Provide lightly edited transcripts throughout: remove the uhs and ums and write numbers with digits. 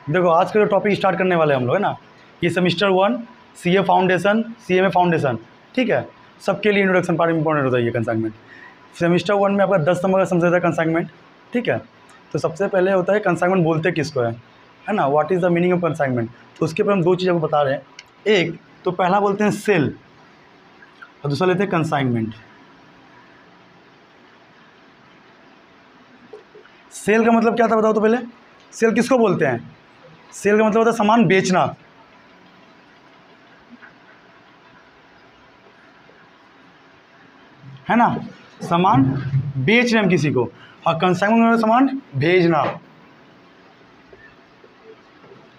देखो आज का जो टॉपिक स्टार्ट करने वाले हम लोग है ना, ये semester 1 CA foundation, CMA foundation, ठीक है। सबके लिए इंट्रोडक्शन पार्ट इंपॉर्टेंट होता है ये कंसाइनमेंट। सेमिस्टर 1 में आपका 10 नंबर का समझा था कंसाइनमेंट, ठीक है। तो सबसे पहले होता है कंसाइनमेंट बोलते किसको है ना, what is the meaning of consignment. तो उसके ऊपर हम दो चीज़ें को बता रहे हैं। एक तो पहला बोलते हैं सेल और दूसरा लेते हैं कंसाइनमेंट। सेल का मतलब क्या था बताओ तो पहले। सेल किसको बोलते हैं? सेल का मतलब होता है सामान बेचना, है ना। सामान बेच रहे हैं हम किसी को, और कंसाइनमेंट मतलब सामान भेजना।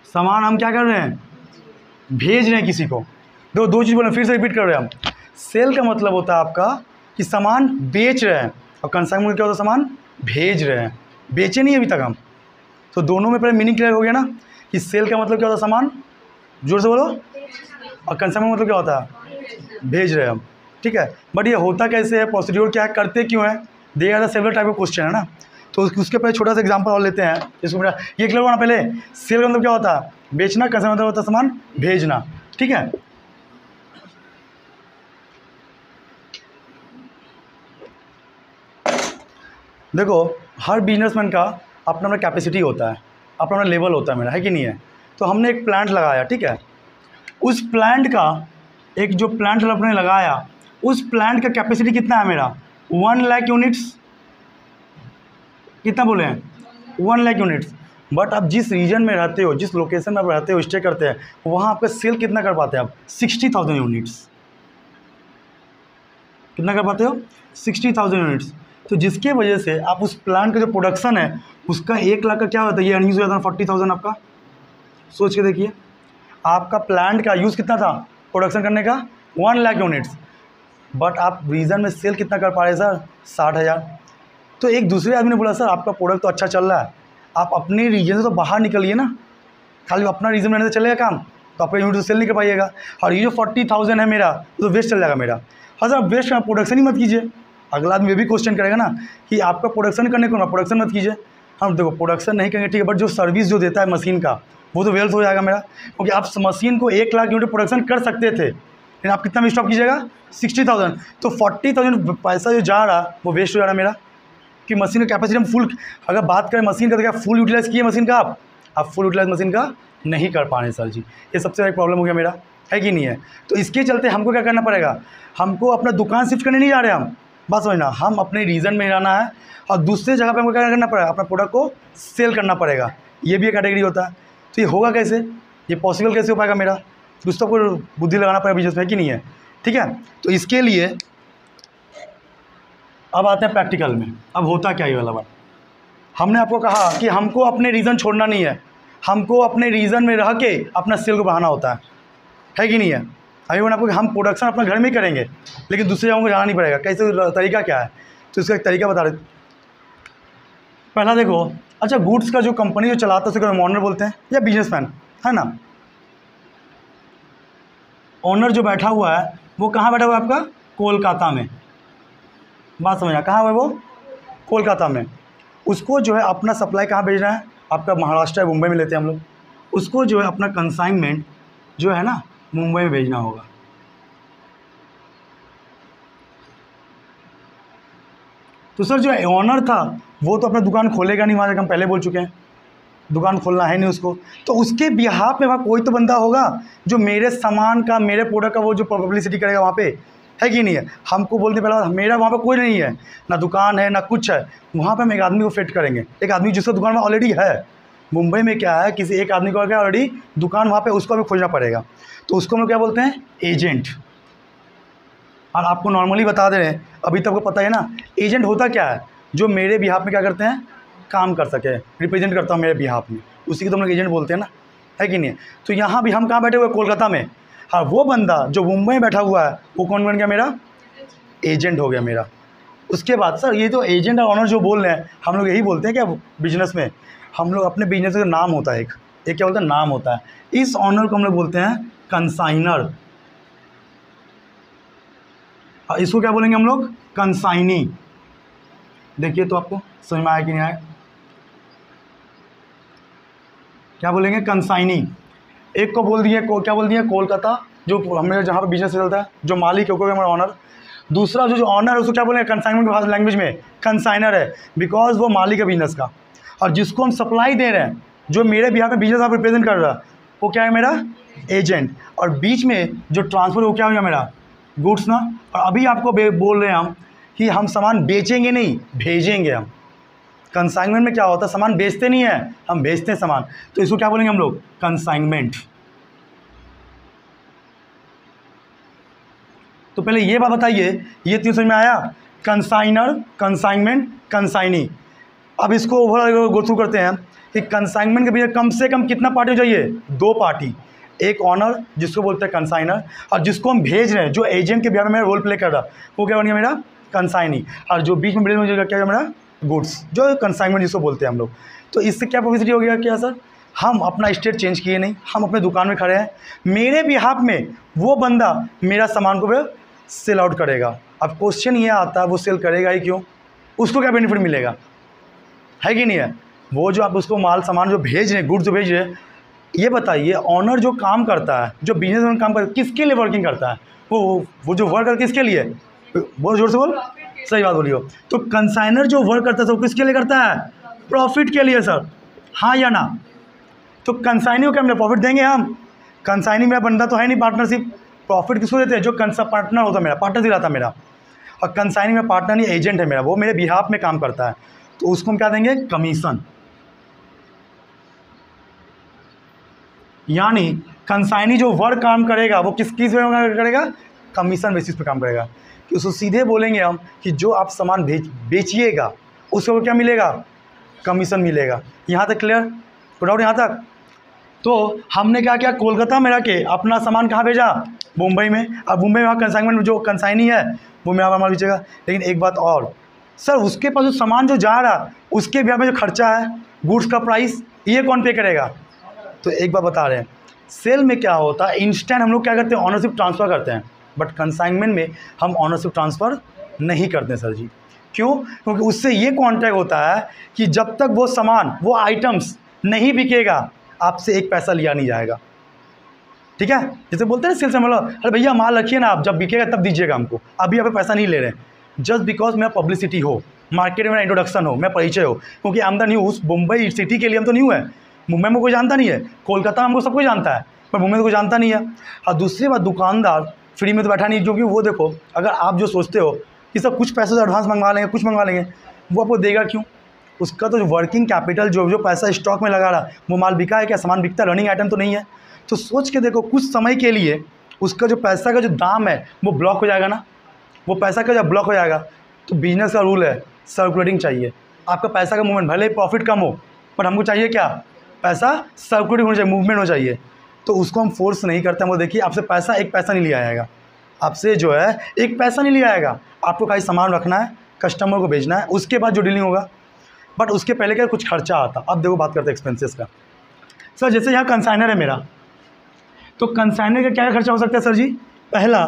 सामान हम क्या कर रहे हैं? भेज रहे हैं किसी को। दो चीज़ बोले, फिर से रिपीट कर रहे हैं हम। सेल का मतलब होता है आपका कि सामान बेच रहे हैं, और कंसाइनमेंट क्या होता है? सामान भेज रहे हैं। बेचे नहीं अभी तक हम। तो दोनों में पहले मीनिंग क्लियर हो गया ना कि सेल का मतलब क्या होता है? सामान, जोर से बोलो। और कंसाइनमेंट मतलब क्या होता है? भेज रहे हैं हम, ठीक है। बट ये होता कैसे है, प्रोसीड्यूर क्या है, करते क्यों है? They are the several type of question है ना। तो उसके पहले छोटा सा एग्जांपल और लेते हैं। इसको मेरा ये क्लियर होना पहले। सेल का मतलब क्या होता है? बेचना। कंसाइनमेंट मतलब होता है सामान भेजना, ठीक है। देखो हर बिजनेसमैन का अपना अपना कैपेसिटी होता है, अपना अपना लेवल होता है मेरा, है कि नहीं है। तो हमने एक प्लांट लगाया, ठीक है। उस प्लांट का एक जो प्लांट आपने लगाया, उस प्लांट का कैपेसिटी कितना है मेरा? 1 लाख यूनिट्स। कितना बोले हैं? 1 लाख यूनिट्स। बट आप जिस रीजन में रहते हो, जिस लोकेशन में आप रहते हो, स्टे करते हैं, वहाँ आपका सेल कितना कर पाते हैं आप? 60,000 यूनिट्स। कितना कर पाते हो? 60,000 यूनिट्स। तो जिसके वजह से आप उस प्लांट का जो प्रोडक्शन है उसका 1 लाख का क्या होता है? ये अनयूज हो जाता है 40,000 आपका। सोच के देखिए, आपका प्लांट का यूज़ कितना था प्रोडक्शन करने का? 1 लाख यूनिट्स। बट आप रीजन में सेल कितना कर पा रहे सर? 60,000। तो एक दूसरे आदमी ने बोला सर आपका प्रोडक्ट तो अच्छा चल रहा है, आप अपने रीजन से तो बाहर निकलिए ना। खाली अपना रीजन में रहने से चलेगा काम? तो आपका यूनिट तो सेल नहीं कर पाइएगा। और ये जो 40,000 है मेरा, तो वेस्ट चल जाएगा मेरा। हाँ सर, वेस्ट का प्रोडक्शन ही मत कीजिए। अगला आदमी ये भी क्वेश्चन करेगा ना कि आपका प्रोडक्शन करने को ना, प्रोडक्शन मत कीजिए। हम देखो प्रोडक्शन नहीं करेंगे, ठीक है, बट जो सर्विस जो देता है मशीन का, वो तो वेल्थ हो जाएगा मेरा। क्योंकि आप मशीन को 1 लाख यूनिट प्रोडक्शन कर सकते थे, लेकिन आप कितना में स्टॉप कीजिएगा? 60,000। तो 40,000 पैसा जो जा रहा वो वेस्ट हो जा रहा मेरा। कि मशीन का कैपेसिटी हम फुल, अगर बात करें मशीन का, तो क्या फुल यूटिलाइज़ किए मशीन का? आप फुल यूटिलाइज मशीन का नहीं कर पा रहे सर जी। ये सबसे बड़ी प्रॉब्लम हो गया मेरा, है कि नहीं है। तो इसके चलते हमको क्या करना पड़ेगा? हमको अपना दुकान शिफ्ट करने नहीं जा रहे हम, बात समझना। हम अपने रीजन में रहना है, और दूसरे जगह पे हमको क्या करना पड़ेगा? अपना प्रोडक्ट को सेल करना पड़ेगा। ये भी एक कैटेगरी होता है। तो ये होगा कैसे? ये पॉसिबल कैसे हो पाएगा मेरा? कुछ तो कोई बुद्धि लगाना पड़ेगा बिजनेस में, कि नहीं है, ठीक है। तो इसके लिए अब आते हैं प्रैक्टिकल में। अब होता क्या ये वाला बात। हमने आपको कहा कि हमको अपने रीज़न छोड़ना नहीं है, हमको अपने रीज़न में रह के अपना सेल को बढ़ाना होता है कि नहीं है। अभी मैंने आपको हम प्रोडक्शन अपना घर में ही करेंगे, लेकिन दूसरी जगहों को जाना नहीं पड़ेगा। कैसे, तरीका क्या है? तो इसका एक तरीका बता रहे। पहला देखो, अच्छा गुड्स का जो कंपनी जो चलाता है उसे ओनर बोलते हैं या बिजनेसमैन, है ना। ओनर जो बैठा हुआ है वो कहाँ बैठा हुआ है आपका? कोलकाता में। बात समझना, कहाँ है वो? कोलकाता में। उसको जो है अपना सप्लाई कहाँ भेजना है? आपका महाराष्ट्र है, मुंबई में लेते हैं हम लोग। उसको जो है अपना कंसाइनमेंट जो है ना मुंबई में भेजना होगा। तो सर जो ओनर था वो तो अपना दुकान खोलेगा नहीं, वहाँ हम पहले बोल चुके हैं, दुकान खोलना है नहीं उसको। तो उसके बिहाफ में वहाँ कोई तो बंदा होगा जो मेरे सामान का, मेरे प्रोडक्ट का वो जो पब्लिसिटी करेगा वहाँ पे, है कि नहीं है। हमको बोलते पहला मेरा वहाँ पे कोई नहीं है, ना दुकान है ना कुछ है। वहाँ पे हम एक आदमी को फिट करेंगे, एक आदमी जिसका दुकान में ऑलरेडी है। मुंबई में क्या है, किसी एक आदमी को क्या ऑलरेडी दुकान वहाँ पे, उसको भी खोजना पड़ेगा। तो उसको हम लोग क्या बोलते हैं? एजेंट। और आपको नॉर्मली बता दे रहे हैं, अभी तक को पता है ना एजेंट होता क्या है? जो मेरे बिहाफ में क्या करते हैं? काम कर सके, रिप्रेजेंट करता हूँ मेरे बिहाफ में, उसी को तो हम लोग एजेंट बोलते हैं ना, है कि नहीं। तो यहाँ भी हम कहाँ बैठे हुए? कोलकाता में। हाँ, वो बंदा जो मुंबई में बैठा हुआ है वो कौन बन गया? मेरा एजेंट हो गया मेरा। उसके बाद सर ये तो एजेंट और ऑनर जो बोल रहे हैं, हम लोग यही बोलते हैं क्या बिजनेस में? हम लोग अपने बिजनेस का नाम होता है, एक क्या बोलते हैं? नाम होता है। इस ऑनर को हम लोग बोलते हैं कंसाइनर। इसको क्या बोलेंगे हम लोग? कंसाइनी। देखिए तो आपको समझ में आया कि नहीं आया? क्या बोलेंगे, कंसाइनी। एक को बोल दिए क्या बोल दिए, कोलकाता, जो हमें जहाँ पर बिजनेस चलता है, जो मालिक है, कोई हमारा ऑनर। दूसरा जो ऑनर है उसको क्या बोलेंगे, कंसाइनमेंट लैंग्वेज में कंसाइनर है, बिकॉज वो मालिक है बिजनेस का। और जिसको हम सप्लाई दे रहे हैं, जो मेरे बिहार में बिजनेस आप रिप्रेजेंट कर रहा है, वो क्या है, मेरा एजेंट। और बीच में जो ट्रांसफर, वो क्या हो गया, मेरा गुड्स ना। और अभी आपको बोल रहे हैं हम कि हम सामान बेचेंगे नहीं, भेजेंगे हम। कंसाइनमेंट में क्या होता है, सामान बेचते नहीं है, हम भेजते हैं सामान, तो इसको क्या बोलेंगे हम लोग, कंसाइनमेंट। तो पहले ये बात बताइए, ये तीन समझ में आया, कंसाइनर, कंसाइनमेंट, कंसाइनी। अब इसको ओवरऑल गो थ्रू करते हैं कि कंसाइनमेंट के भीतर कम से कम कितना पार्टी चाहिए, 2 पार्टी, एक ऑनर जिसको बोलते हैं कंसाइनर, और जिसको हम भेज रहे हैं, जो एजेंट के बिहार में मेरा रोल प्ले कर रहा है, वो क्या बन गया, मेरा कंसाइनी। और जो बीच में मिडिल में क्या है, मेरा गुड्स, जो कंसाइनमेंट जिसको बोलते हैं हम लोग। तो इससे क्या पब्लिसिटी हो गया, क्या सर, हम अपना स्टेट चेंज किए नहीं, हम अपने दुकान में खड़े हैं, मेरे बिहाफ में वो बंदा मेरा सामान को सेल आउट करेगा। अब क्वेश्चन ये आता है, वो सेल करेगा ही क्यों, उसको क्या बेनिफिट मिलेगा, है कि नहीं है। वो जो आप उसको माल सामान जो भेज रहे हैं, गुड्स जो भेज रहे हैं, ये बताइए, ऑनर जो काम करता है, जो बिजनेस में काम करता है, किसके लिए वर्किंग करता है, वो जो वर्क करता है किसके लिए, बहुत जोर से बोल, सही बात बोलियो। तो कंसाइनर जो वर्क करता है वो किसके लिए करता है, प्रॉफिट के लिए सर, हाँ या ना। तो कंसाइनी को क्या हमने प्रॉफिट देंगे हम, कंसाइनी मेरा बंदा तो है नहीं, पार्टनरशिप, प्रॉफिट किसको देते हैं, जो पार्टनर होता है मेरा, पार्टनर रहता है मेरा। और कंसाइनी में पार्टनर नहीं, एजेंट है मेरा, वो मेरे बिहाफ में काम करता है, तो उसको हम क्या देंगे, कमीशन। यानी कंसाइनी जो वर्क काम करेगा वो किस पे करेगा, कमीशन बेसिस पे काम करेगा। कि उसको सीधे बोलेंगे हम कि जो आप सामान बेचिएगा उसको क्या मिलेगा, कमीशन मिलेगा। यहाँ तक क्लियर, कोई डाउट यहाँ तक। तो हमने क्या किया, कोलकाता में रह के अपना सामान कहाँ भेजा, मुंबई में। अब मुंबई में वहाँ कंसाइनमेंट में जो कंसाइनी है वो मेरा माल बेचेगा। लेकिन एक बात और सर, उसके पास जो सामान जो जा रहा उसके ब्याह में जो खर्चा है, गुड्स का प्राइस, ये कौन पे करेगा। तो एक बात बता रहे हैं, सेल में क्या होता है, इंस्टेंट हम लोग क्या करते हैं, ऑनरशिप ट्रांसफ़र करते हैं, बट कंसाइनमेंट में हम ऑनरशिप ट्रांसफ़र नहीं करते सर जी। क्यों, क्योंकि उससे ये कॉन्ट्रैक्ट होता है कि जब तक वो सामान, वो आइटम्स नहीं बिकेगा, आपसे एक पैसा लिया नहीं जाएगा। ठीक है, जैसे बोलते हैं सेल्स में, बोलो अरे भैया माल रखिए ना, आप जब बिकेगा तब दीजिएगा हमको, अभी आप पैसा नहीं ले रहे हैं। जस्ट बिकॉज मेरा पब्लिसिटी हो, मार्केट में मेरा इंट्रोडक्शन हो, मेरा परिचय हो, क्योंकि I am the news. Mumbai city के लिए हम तो न्यू है, मुंबई में कोई जानता नहीं है, कोलकाता में हमको सब कोई जानता है, पर मुंबई में कोई जानता नहीं है। और दूसरी बात, दुकानदार फ्री में तो बैठा नहीं, क्योंकि वो देखो, अगर आप जो सोचते हो कि सब कुछ पैसे से एडवांस मंगवा लेंगे, कुछ मंगवा लेंगे, वो आपको देगा क्यों, उसका तो वर्किंग कैपिटल जो पैसा स्टॉक में लगा रहा, वो माल बिका है क्या, सामान बिकता है, रनिंग आइटम तो नहीं है। तो सोच के देखो, कुछ समय के लिए उसका जो पैसा का जो दाम है वो ब्लॉक हो जाएगा ना, वो पैसा का जब ब्लॉक हो जाएगा, तो बिजनेस का रूल है, सर्कुलेटिंग चाहिए। आपका पैसा का मूवमेंट, भले प्रॉफिट कम हो, पर हमको चाहिए क्या, पैसा सर्कुलेटिंग होना चाहिए, मूवमेंट होना चाहिए। तो उसको हम फोर्स नहीं करते हैं। वो देखिए, आपसे पैसा एक पैसा नहीं लिया जाएगा, आपसे जो है एक पैसा नहीं लिया जाएगा, आपको खाली सामान रखना है, कस्टमर को भेजना है, उसके बाद जो डीलिंग होगा। बट उसके पहले क्या कुछ खर्चा आता। अब देखो बात करते हैं एक्सपेंसेस का। सर जैसे यहाँ कंसाइनर है मेरा, तो कंसाइनर का क्या खर्चा हो सकता है सर जी। पहला,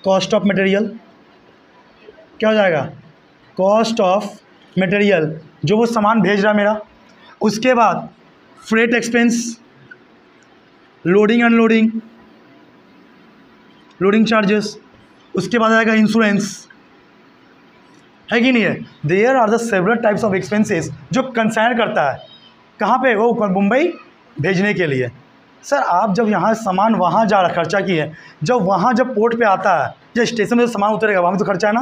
कॉस्ट ऑफ मटेरियल, क्या हो जाएगा, कॉस्ट ऑफ मटेरियल, जो वो सामान भेज रहा है मेरा। उसके बाद freight expense, loading unloading, loading charges. उसके बाद आएगा इंश्योरेंस, है कि नहीं है। There are the several types of expenses जो कंसाइनर करता है। कहाँ पे, वो मुंबई भेजने के लिए। सर आप जब यहाँ सामान वहाँ जा रहा, खर्चा की है, जब वहाँ जब पोर्ट पे आता है, जब स्टेशन में सामान उतरेगा, वहाँ भी तो खर्चा है ना,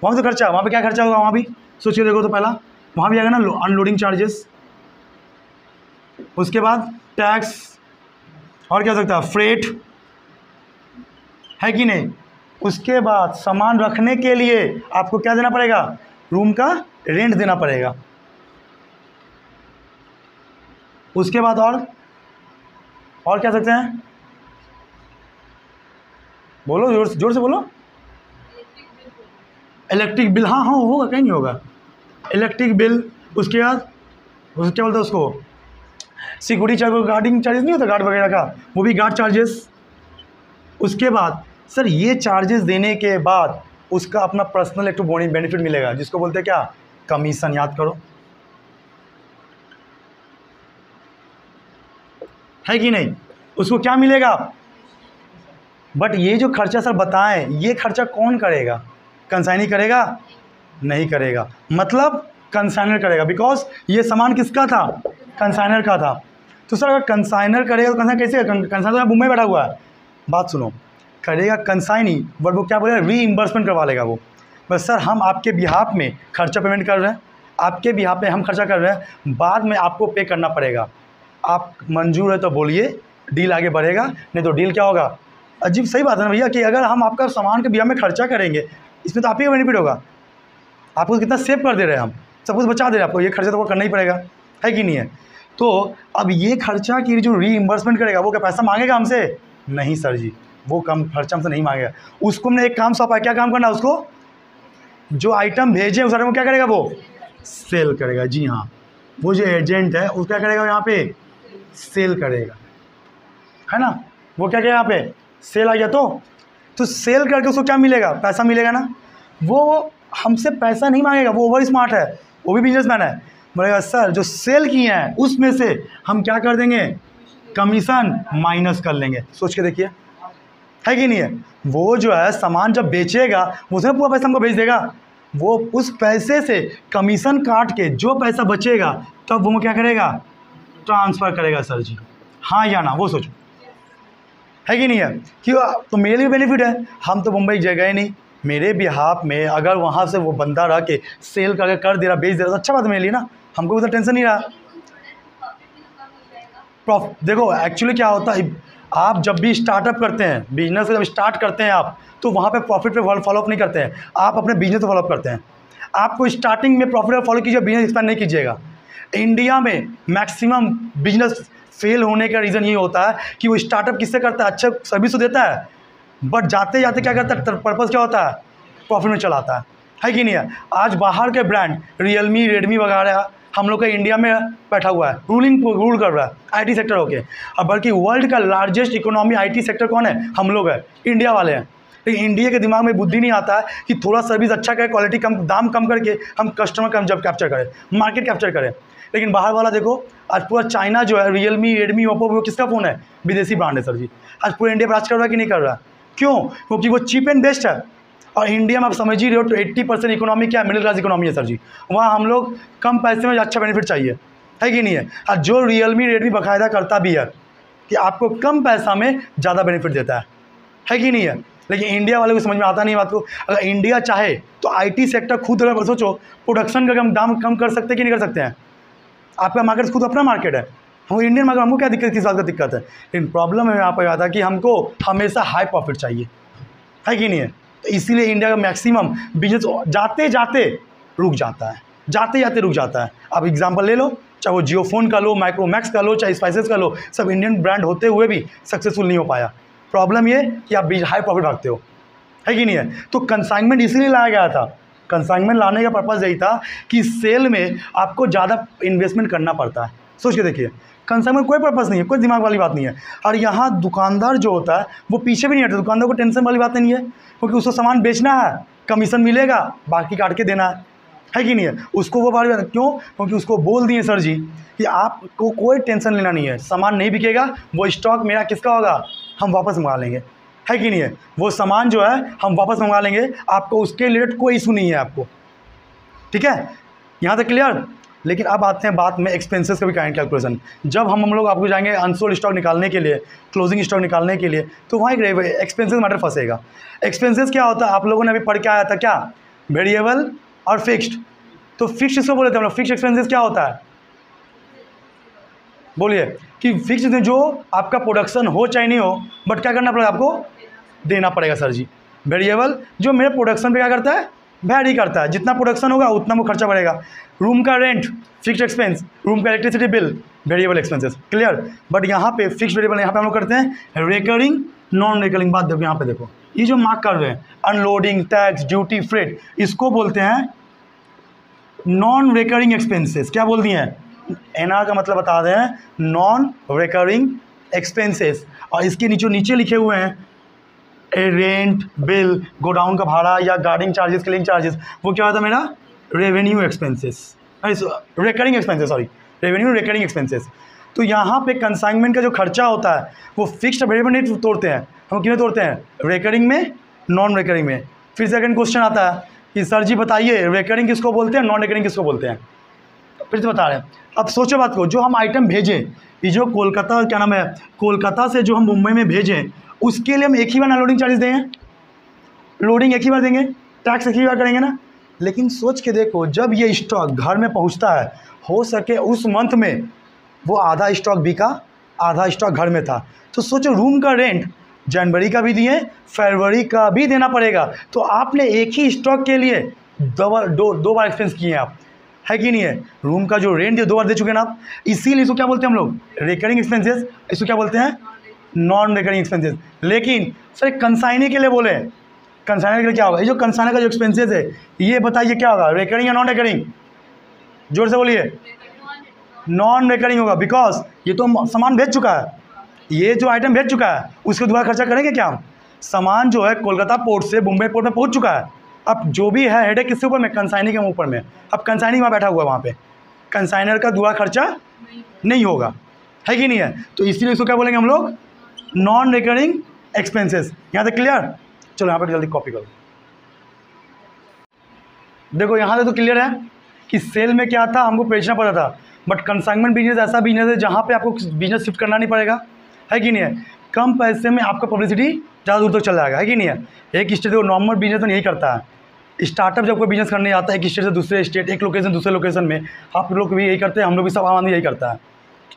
वहाँ भी तो खर्चा है। वहाँ पे क्या खर्चा होगा, वहाँ भी सोचिए, देखो तो पहला वहाँ भी आएगा ना अनलोडिंग चार्जेस, उसके बाद टैक्स, और क्या हो सकता है, फ्रेट, है कि नहीं। उसके बाद सामान रखने के लिए आपको क्या देना पड़ेगा, रूम का रेंट देना पड़ेगा। उसके बाद और क्या सकते हैं, बोलो जोर से बोलो। इलेक्ट्रिक बिल, हाँ होगा, कहीं नहीं होगा, इलेक्ट्रिक बिल। उसके बाद क्या बोलते हैं उसको, सिक्योरिटी चार्ज, गार्डिंग चार्जेस नहीं होता, गार्ड वगैरह का, वो भी गार्ड चार्जेस। उसके बाद सर ये चार्जेस देने के बाद उसका अपना पर्सनल एक बेनिफिट मिलेगा, जिसको बोलते हैं क्या, कमीशन। याद करो, है कि नहीं, उसको क्या मिलेगा। बट ये जो खर्चा सर बताएं, ये खर्चा कौन करेगा, कंसाइनी करेगा, नहीं करेगा, मतलब कंसाइनर करेगा, बिकॉज ये सामान किसका था, कंसाइनर का था। तो सर अगर कंसाइनर करेगा तो कंसाइनर कैसे, कंसाइनर तो मुंबई बैठा हुआ है, बात सुनो, करेगा कंसाइनी, बट वो क्या बोलेगा, रीइंबर्समेंट करवा लेगा वो। बस सर हम आपके बिहाफ में खर्चा पेमेंट कर रहे हैं, आपके बिहाफ में हम खर्चा कर रहे हैं, बाद में आपको पे करना पड़ेगा। आप मंजूर है तो बोलिए, डील आगे बढ़ेगा, नहीं तो डील क्या होगा। अजीब सही बात है ना भैया, कि अगर हम आपका सामान के बिहाफ में खर्चा करेंगे, इसमें तो आप ही का बेनिफिट होगा। आपको कितना सेव कर दे रहे हैं हम, सब कुछ बचा दे रहे हैं आपको, ये खर्चा तो वो करना ही पड़ेगा, है कि नहीं है। तो अब ये खर्चा की जो रीइंबर्समेंट करेगा, वो क्या पैसा मांगेगा हमसे, नहीं सर जी, वो कम खर्चा हमसे नहीं मांगेगा। उसको हमने एक काम सौंपा है, क्या काम करना है उसको, जो आइटम भेजे उस आइटम को क्या करेगा, वो सेल करेगा। जी हाँ, वो जो एजेंट है वो क्या करेगा, यहाँ पे सेल करेगा, है ना, वो क्या करेगा, यहाँ पे सेल आ गया। तो सेल करके उसको क्या मिलेगा, पैसा मिलेगा ना। वो हमसे पैसा नहीं मांगेगा, वो ओवर स्मार्ट है, वो भी बिजनेसमैन है। बोलेगा सर जो सेल किए हैं उसमें से हम क्या कर देंगे, कमीशन माइनस कर लेंगे। सोच के देखिए, है कि नहीं है। वो जो है सामान जब बेचेगा उसमें पूरा पैसा हमको भेज देगा, वो उस पैसे से कमीशन काट के जो पैसा बचेगा तब वो क्या करेगा, ट्रांसफ़र करेगा सर जी, हाँ या ना, वो सोचो, है कि नहीं है। क्यों, तो मेरे लिए बेनिफिट है, हम तो मुंबई गए नहीं, मेरे बिहाफ में अगर वहाँ से वो बंदा रह के सेल करके कर दे रहा, बेच दे रहा, तो अच्छा बात है मेरे लिए ना, हमको उधर टेंशन नहीं रहा। देखो एक्चुअली क्या होता है, आप जब भी स्टार्टअप करते हैं, बिजनेस जब स्टार्ट करते हैं आप, तो वहाँ पे प्रॉफिट पे फॉलोअप नहीं करते हैं, आप अपने बिजनेस पे फॉलोअप करते हैं। आपको स्टार्टिंग में प्रॉफिट पे फॉलो कीजिए, बिजनेस एक्सपेंड नहीं कीजिएगा। इंडिया में मैक्सिमम बिजनेस फेल होने का रीज़न ये होता है कि वो स्टार्टअप किससे करता है, अच्छा सर्विस तो देता है, बट जाते जाते क्या करता है, पर्पज़ क्या होता है, प्रॉफिट में चलाता है कि नहीं है। आज बाहर के ब्रांड रियलमी, रेडमी वगैरह हम लोग का इंडिया में बैठा हुआ है, रूल कर रहा है आईटी सेक्टर होके। अब बल्कि वर्ल्ड का लार्जेस्ट इकोनॉमी आईटी सेक्टर कौन है, हम लोग है, इंडिया वाले हैं। लेकिन इंडिया के दिमाग में बुद्धि नहीं आता है कि थोड़ा सर्विस अच्छा करें, क्वालिटी कम, दाम कम करके हम कस्टमर कम जब कैप्चर करें, मार्केट कैप्चर करें। लेकिन बाहर वाला देखो, आज पूरा चाइना जो है, रियलमी, रेडमी, ओप्पो, वो किसका फ़ोन है, विदेशी ब्रांड है सर जी। आज पूरे इंडिया पर राज कर रहा है कि नहीं कर रहा, क्यों, क्योंकि वो चीप एंड बेस्ट है। और इंडिया में आप समझ ही रहे हो, तो 80% इकोनॉमी क्या है, मिडिल क्लास इकोनॉमी है सर जी। वहाँ हम लोग कम पैसे में अच्छा बेनिफिट चाहिए, है कि नहीं है। और जो रियलमी, रेडमी बाकायदा करता भी है कि आपको कम पैसा में ज़्यादा बेनिफिट देता है कि नहीं है। लेकिन इंडिया वाले को समझ में आता नहीं बात को। अगर इंडिया चाहे तो आईटी सेक्टर खुद, अगर सोचो प्रोडक्शन का हम दाम कम कर सकते हैं कि नहीं कर सकते हैं। आपका मार्केट खुद अपना मार्केट है, हम इंडियन मार्केट, हमको क्या दिक्कत, किस बात का दिक्कत है। लेकिन प्रॉब्लम है यहाँ पर आता है कि हमको हमेशा हाई प्रॉफिट चाहिए, है कि नहीं है। तो इसीलिए इंडिया का मैक्सिमम बिजनेस जाते जाते रुक जाता है, जाते जाते रुक जाता है। आप एग्जांपल ले लो, चाहे वो जियोफोन का लो, माइक्रोमैक्स का लो, चाहे स्पाइसेस का लो, सब इंडियन ब्रांड होते हुए भी सक्सेसफुल नहीं हो पाया। प्रॉब्लम ये कि आप हाई प्रॉफिट भागते हो, है कि नहीं है। तो कंसाइनमेंट इसीलिए लाया गया था, कंसाइनमेंट लाने का पर्पज़ यही था कि सेल में आपको ज़्यादा इन्वेस्टमेंट करना पड़ता है। सोच के देखिए, कंसाइनमेंट कोई पर्पज़ नहीं है, कोई दिमाग वाली बात नहीं है। और यहाँ दुकानदार जो होता है वो पीछे भी नहीं हटता, दुकानदार को टेंशन वाली बात नहीं है, क्योंकि उसको सामान बेचना है, कमीशन मिलेगा, बाकी काट के देना है कि नहीं है। उसको वो बार क्यों, क्योंकि उसको बोल दिए सर जी कि आपको कोई टेंशन लेना नहीं है, सामान नहीं बिकेगा, वो स्टॉक मेरा किसका होगा, हम वापस मंगा लेंगे, है कि नहीं है। वो सामान जो है हम वापस मंगा लेंगे, आपको उसके रिलेटेड कोई इशू नहीं है आपको, ठीक है, यहाँ तक क्लियर। लेकिन अब आते हैं बात में एक्सपेंसेस का भी कैलकुलेशन। जब हम लोग आपको जाएंगे अनसोल्ड स्टॉक निकालने के लिए, क्लोजिंग स्टॉक निकालने के लिए, तो वहाँ एक एक्सपेंसेस मैटर फंसेगा। एक्सपेंसेस क्या होता है, आप लोगों ने अभी पढ़ के आया था क्या, वेरिएबल और फिक्स्ड। तो फिक्स्ड इसको बोले थे हम लोग, फिक्स्ड एक्सपेंसेस क्या होता है, बोलिए, कि फिक्स्ड में जो आपका प्रोडक्शन हो चाहे नहीं हो, बट क्या करना पड़ेगा, आपको देना पड़ेगा सर जी। वेरिएबल जो मेरे प्रोडक्शन पे क्या करता है, वैरी करता है, जितना प्रोडक्शन होगा उतना वो खर्चा बढ़ेगा। रूम का रेंट फिक्स्ड एक्सपेंस, रूम का electricity bill variable expenses, clear. But यहाँ पे फिक्स्ड वेरिएबल, यहाँ पे हम लोग करते हैं रिकरिंग, नॉन रिकरिंग। बात देखो यहाँ पे देखो, ये जो मार्क कर रहे हैं अनलोडिंग, टैक्स, ड्यूटी, फ्रेट, इसको बोलते हैं नॉन रिकरिंग एक्सपेंसेस। क्या बोल दिए हैं, एनआर का मतलब बता दें, नॉन रिकरिंग एक्सपेंसेस। और इसके नीचे लिखे हुए हैं रेंट, बिल, गोडाउन का भाड़ा या गार्डिंग चार्जेस, क्लीनिंग चार्जेस, वो क्या होता है मेरा revenue expenses, recurring expenses, sorry, revenue recurring expenses. तो यहाँ पे कंसाइनमेंट का जो खर्चा होता है वो फिक्स्ड वेरिएबल नहीं तोड़ते हैं, हम कितने तोड़ते हैं, रिकरिंग में, नॉन रिकरिंग में। फिर सेकंड क्वेश्चन आता है कि सर जी बताइए रिकरिंग किसको बोलते हैं, नॉन रिकरिंग किसको बोलते हैं। फिर से बता रहे हैं, अब सोचो बात को, जो हम आइटम भेजें, ये जो कोलकाता क्या नाम है, कोलकाता से जो हम मुंबई में भेजें, उसके लिए हम एक ही बार अनलोडिंग चार्जेस देंगे, लोडिंग एक ही बार देंगे, टैक्स एक ही बार करेंगे ना। लेकिन सोच के देखो, जब ये स्टॉक घर में पहुंचता है, हो सके उस मंथ में वो आधा स्टॉक बिका, आधा स्टॉक घर में था, तो सोचो रूम का रेंट जनवरी का भी दिए, फरवरी का भी देना पड़ेगा। तो आपने एक ही स्टॉक के लिए दो बार एक्सपेंस किए हैं आप, है कि नहीं है। रूम का जो रेंट है 2 बार दे चुके हैं आप, इसीलिए इसको क्या बोलते हैं हम लोग, रिकरिंग एक्सपेंसेस, इसको क्या बोलते हैं, नॉन रिकरिंग एक्सपेंसेस। लेकिन सर कंसाइनी के लिए बोले, कंसाइनर के लिए क्या होगा, ये जो कंसाइनर का जो एक्सपेंसेस है, ये बताइए क्या होगा, रिकरिंग या नॉन रिकरिंग, जोर से बोलिए, नॉन रिकरिंग होगा। बिकॉज ये तो सामान भेज चुका है, ये जो आइटम भेज चुका है, उसके दोबारा खर्चा करेंगे क्या हम। सामान जो है कोलकाता पोर्ट से मुंबई पोर्ट में पहुंच चुका है, अब जो भी है हेडेक किसके ऊपर में, कंसाइनी के ऊपर में। अब कंसाइनी वहाँ बैठा हुआ है, वहाँ पे कंसाइनर का दोबारा खर्चा नहीं होगा, है कि नहीं है। तो इसीलिए इसको क्या बोलेंगे हम लोग, नॉन रिकरिंग एक्सपेंसेस। यहाँ तक क्लियर। चलो यहाँ पर जल्दी कॉपी करो। देखो यहाँ से तो क्लियर है कि सेल में क्या था, हमको बेचना पड़ा था, बट कंसाइनमेंट बिजनेस ऐसा बिजनेस है जहाँ पे आपको बिजनेस शिफ्ट करना नहीं पड़ेगा, है कि नहीं है। कम पैसे में आपका पब्लिसिटी ज़्यादा दूर तक चल जाएगा, है कि नहीं है। एक स्टेट को नॉर्मल बिजनेस तो यही करता है। स्टार्टअप जब कोई बिजनेस करने आता है एक स्टेट से दूसरे स्टेट, एक लोकेशन दूसरे लोकेशन में, आप लोग भी यही करते हैं, हम लोग भी सब आदमी यही करता है,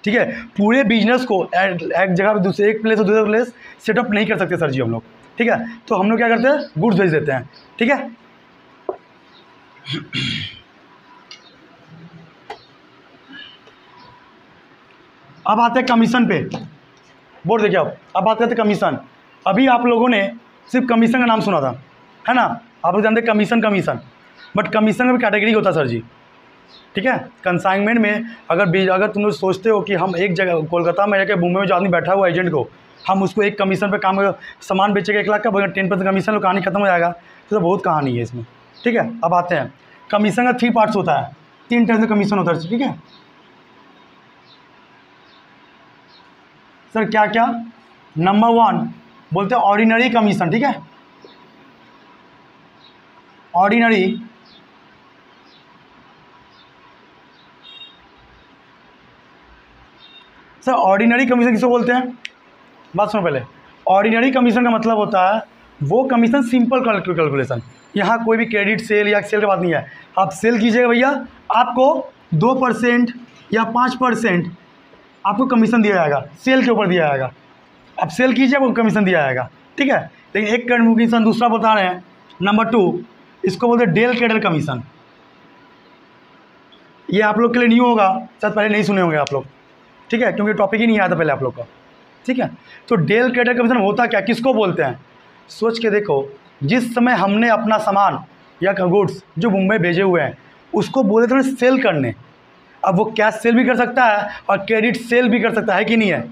ठीक है। पूरे बिजनेस को एक जगह पर दूसरे, एक प्लेस से दूसरे प्लेस सेटअप नहीं कर सकते सर जी हम लोग, ठीक है। तो हम लोग क्या करते हैं, गुड्स भेज देते हैं, ठीक है। अब आते हैं कमीशन पे, बोर्ड देखिए आप। अब बात करते हैं कमीशन। अभी आप लोगों ने सिर्फ कमीशन का नाम सुना था, है ना, आप लोग जानते हैं कमीशन, बट कमीशन का भी कैटेगरी होता है सर जी, ठीक है। कंसाइनमेंट में अगर तुम लोग सोचते हो कि हम एक जगह कोलकाता में जाकर मुंबई में जो आदमी बैठा हुआ एजेंट को, हम उसको एक कमीशन पे काम सामान बेचेगा 1 लाख का, 10% कमीशन, तो कहानी खत्म हो जाएगा। तो बहुत कहानी है इसमें, ठीक है। अब आते हैं, कमीशन का 3 पार्ट्स होता है, 3 टाइप से कमीशन होता है, ठीक है सर। क्या क्या, नंबर 1 बोलते हैं ऑर्डिनरी कमीशन, ठीक है। ऑर्डिनरी सर, ऑर्डिनरी कमीशन किसको बोलते हैं, बात सुनो पहले। ऑर्डिनरी कमीशन का मतलब होता है वो कमीशन सिंपल कैलकुलेशन, यहाँ कोई भी क्रेडिट सेल या सेल की बात नहीं है। आप सेल कीजिएगा भैया, आपको 2% या 5% आपको कमीशन दिया जाएगा, सेल के ऊपर दिया जाएगा। आप सेल कीजिए, आपको कमीशन दिया जाएगा, ठीक है। लेकिन एक कमीशन दूसरा बता रहे हैं, नंबर 2, इसको बोलते हैं डेल कैडर कमीशन। ये आप लोग के लिए न्यू होगा, शायद पहले नहीं सुने होंगे आप लोग, ठीक है, क्योंकि टॉपिक ही नहीं आया था पहले आप लोग का, ठीक है। तो डेल कैडर कमीशन होता क्या, किसको बोलते हैं, सोच के देखो। जिस समय हमने अपना सामान या गुड्स जो मुंबई भेजे हुए हैं उसको बोले थे सेल करने, अब वो कैश सेल भी कर सकता है और क्रेडिट सेल भी कर सकता है कि नहीं है।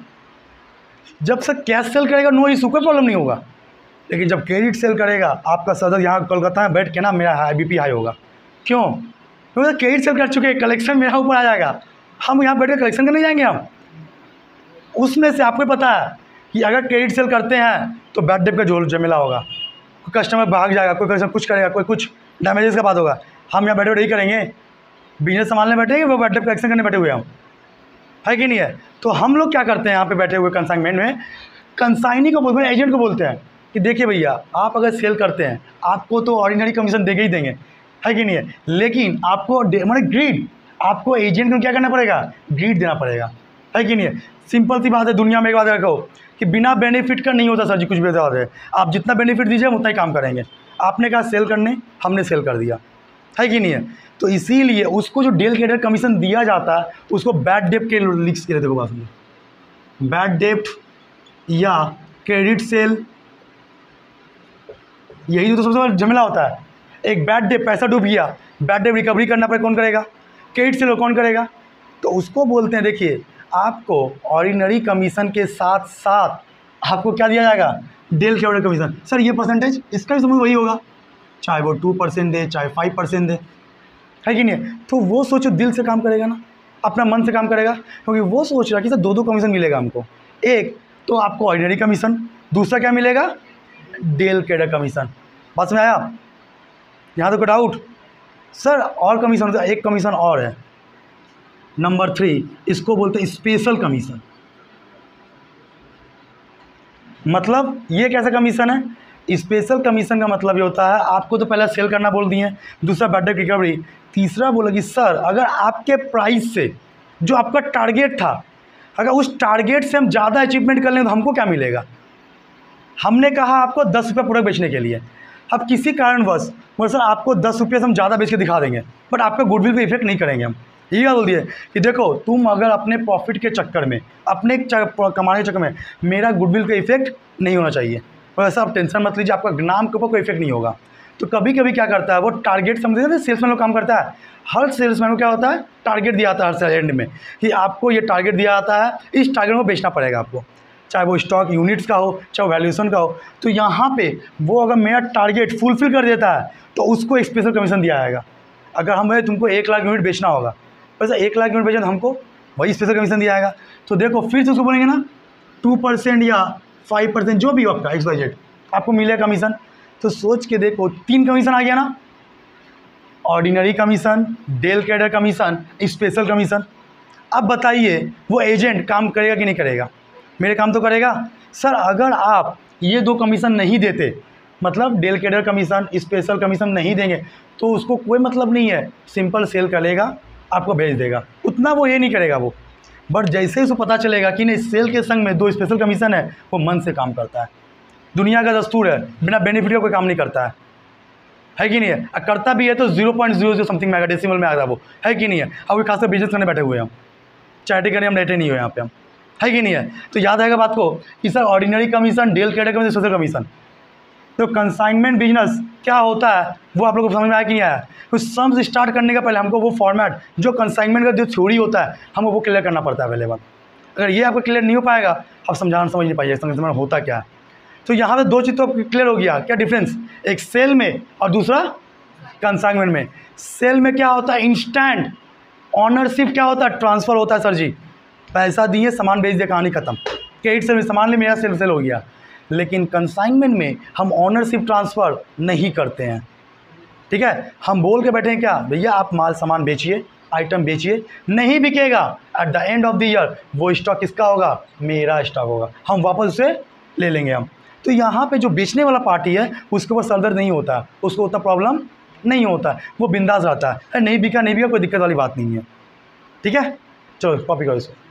जब से कैश सेल करेगा नो इशू, कोई प्रॉब्लम नहीं होगा। लेकिन जब क्रेडिट सेल करेगा, आपका सदर यहाँ कोलकाता में बैठ के ना मेरा बीपी हाई होगा। क्यों, क्योंकि तो क्रेडिट सेल कर चुके हैं, कलेक्शन मेरा ऊपर आ जाएगा, हम यहाँ बैठ कर कलेक्शन करने जाएंगे हम। उसमें से आपको पता है कि अगर क्रेडिट सेल करते हैं तो बैड डेट का जो झमेला होगा, कोई कस्टमर भाग जाएगा, कोई कस्टमर कुछ करेगा, कोई कुछ डैमेजेस का बात होगा। हम यहाँ बैठे बैठे ही करेंगे, बिजनेस संभालने बैठेंगे, वो बैड डेट कलेक्शन करने बैठे हुए हम, है कि नहीं है। तो हम लोग क्या करते हैं यहाँ पे बैठे हुए कंसाइनमेंट में, कंसाइनी को बोलते हैं, एजेंट को बोलते हैं कि देखिए भैया आप अगर सेल करते हैं आपको तो ऑर्डिनरी कमीशन देंगे ही देंगे, है कि नहीं है। लेकिन आपको मतलब ग्रीड, आपको एजेंट को क्या करना पड़ेगा, ग्रीड देना पड़ेगा, है कि नहीं है। सिंपल सी बात है, दुनिया में एक बात रखो कि बिना बेनिफिट का नहीं होता सर जी कुछ भी होता है। आप जितना बेनिफिट दीजिए हम उतना ही काम करेंगे। आपने कहा सेल करने, हमने सेल कर दिया, है कि नहीं है। तो इसीलिए उसको जो डेल कैडर कमीशन दिया जाता है उसको बैड डेप्ट के लिस्ट के देखो बात में, बैड डेप्ट या क्रेडिट सेल, यही तो सबसे बड़ा झमेला होता है। एक बैड डेप्ट, पैसा डूब गया, बैड डेप्ट रिकवरी करना पड़े, कौन करेगा, क्रेडिट सेल कौन करेगा। तो उसको बोलते हैं, देखिए आपको ऑर्डिनरी कमीशन के साथ साथ आपको क्या दिया जाएगा, डेल कैडर कमीशन। सर ये परसेंटेज, इसका भी समझ वही होगा, चाहे वो 2% दे चाहे 5% दे, है कि नहीं। तो वो सोचो दिल से काम करेगा ना, अपना मन से काम करेगा, क्योंकि वो सोच रहा है कि सर 2-2 कमीशन मिलेगा हमको। एक तो आपको ऑर्डिनरी कमीशन, दूसरा क्या मिलेगा, डेल कैडर कमीशन। बात में आया? यहाँ तो कोई डाउट? सर और कमीशन, एक कमीशन और है नंबर 3, इसको बोलते हैं स्पेशल कमीशन। मतलब ये कैसा कमीशन है? स्पेशल कमीशन का मतलब ये होता है, आपको तो पहले सेल करना बोल दिए, दूसरा बैड रिकवरी, तीसरा बोला कि सर अगर आपके प्राइस से जो आपका टारगेट था, अगर उस टारगेट से हम ज़्यादा अचीवमेंट कर लें तो हमको क्या मिलेगा। हमने कहा आपको 10 रुपये प्रोडक्ट बेचने के लिए, अब किसी कारणवश बोले सर आपको 10 रुपये से हम ज़्यादा बेच के दिखा देंगे, बट आपका गुडविल पे इफेक्ट नहीं करेंगे हम। ये क्या बोल दिए कि देखो तुम अगर अपने प्रॉफिट के चक्कर में, अपने कमाने के चक्कर में, मेरा गुडविल पे इफेक्ट नहीं होना चाहिए, और ऐसा आप टेंशन मत लीजिए, आपका नाम के ऊपर कोई इफेक्ट नहीं होगा। तो कभी कभी क्या करता है वो टारगेट समझते हैं, सेल्समैन लोग काम करता है, हर सेल्समैन को क्या होता है, टारगेट दिया जाता है हर सेल एंड में कि आपको ये टारगेट दिया जाता है, इस टारगेट को बेचना पड़ेगा आपको, चाहे वो स्टॉक यूनिट्स का हो, चाहे वैल्यूएशन का हो। तो यहाँ पे वो अगर मेरा टारगेट फुलफिल कर देता है तो उसको एक स्पेशल कमीशन दिया जाएगा। अगर हमें तुमको 1 लाख यूनिट बेचना होगा, वैसे 1 लाख यूनिट बेचना तो हमको वही स्पेशल कमीशन दिया जाएगा। तो देखो फिर से उसको बोलेंगे ना 2% या 5% जो भी हो आपका XYZ आपको मिलेगा कमीशन। तो सोच के देखो 3 कमीशन आ गया ना, ordinary commission, del credere commission, special commission. अब बताइए वो एजेंट काम करेगा कि नहीं करेगा? मेरे काम तो करेगा। सर अगर आप ये 2 कमीशन नहीं देते, मतलब del credere commission, special commission नहीं देंगे, तो उसको कोई मतलब नहीं है, सिंपल सेल करेगा, आपको भेज देगा, उतना वो ये नहीं करेगा वो। बट जैसे ही उसको पता चलेगा कि नहीं सेल के संग में 2 स्पेशल कमीशन है, वो मन से काम करता है। दुनिया का दस्तूर है, बिना बेनिफिट का कोई काम नहीं करता है कि नहीं है? करता भी है तो 0.00 समथिंग में आएगा, डेसिमल में आएगा वो, है कि नहीं है? अब खासकर बिजनेस करने बैठे हुए हैं हम, चैरिटी करने हम बैठे नहीं हुए यहाँ पे हम, है कि नहीं है? तो याद आएगा बात को कि sir ordinary commission, del credere commission, special commission. तो कंसाइनमेंट बिजनेस क्या होता है वो आप लोगों को समझ में आया कि नहीं आया? तो सम्स स्टार्ट करने का पहले हमको वो फॉर्मेट जो कंसाइनमेंट का जो थ्योरी होता है हमको वो क्लियर करना पड़ता है पहले बात। अगर ये आपको क्लियर नहीं हो पाएगा आप समझ नहीं पाइए समझ होता क्या है। तो यहाँ पे 2 चीज़ तो क्लियर हो गया, क्या डिफरेंस, एक सेल में और दूसरा कंसाइनमेंट में। सेल में क्या होता है, इंस्टेंट ऑनरशिप, क्या होता है, ट्रांसफ़र होता है। सर जी पैसा दिए सामान बेच दिया, कहानी खत्म, क्रेडिट से सामान ले मेरा सेल हो गया। लेकिन कंसाइनमेंट में हम ऑनरशिप ट्रांसफ़र नहीं करते हैं, ठीक है? हम बोल के बैठे हैं क्या, भैया आप माल सामान बेचिए, आइटम बेचिए, नहीं बिकेगा at the end of the year वो स्टॉक किसका होगा, मेरा स्टॉक होगा, हम वापस उसे ले लेंगे हम। तो यहाँ पे जो बेचने वाला पार्टी है उसके ऊपर सरदर्द नहीं होता, उसको उतना प्रॉब्लम नहीं होता, वो बिंदास रहता है, नहीं बिका कोई दिक्कत वाली बात नहीं है, ठीक है? चलो कॉपी करो इसको।